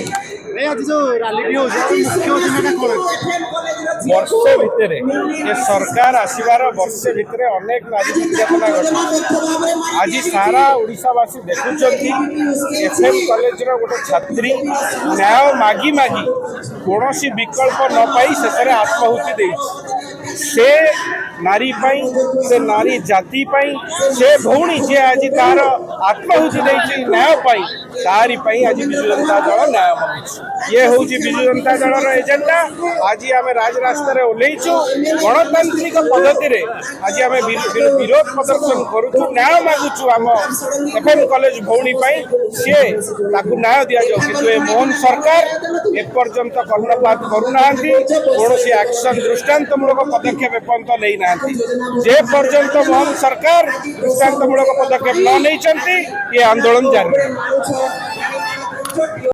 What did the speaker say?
आज जो रैली वर्षे भितर ये सरकार आसबार वर्षे भितर अनेक नारी निर्यातना घटी। आज सारा ओडिशावासी देखुं एफएम कॉलेज गोटे छात्री न्याय मागी मागी कौन विकल्प न पाई शेष आत्माहुति देछि। से नारी पाई से नारी जाति पाई से भौणी जे आज तार आत्माहुति देछि न्याय पाई तारी पाई आज विजु जनता दल न्याय मांगुछि। ये हूँ विजु जनता दल एजेंडा। आज आम राजरास्तार ओह्लैचु गणतांत्रिक पद्धति रे आज आम विरोध प्रदर्शन करुचु न्याय मांगुचु आम एफएम कॉलेज भौणी पाई सी ताकू न्याय दि जाऊ। किंतु मोहन सरकार एपर्यंत कर्णपात करूना कौन एक्शन दृष्टांतमूलक पदक्षेप एपर्यंत नहीं ना। जे पर्यंत मोहन सरकार दृष्टांतमूलक पदक्षेप न नहीं ये आंदोलन जारी।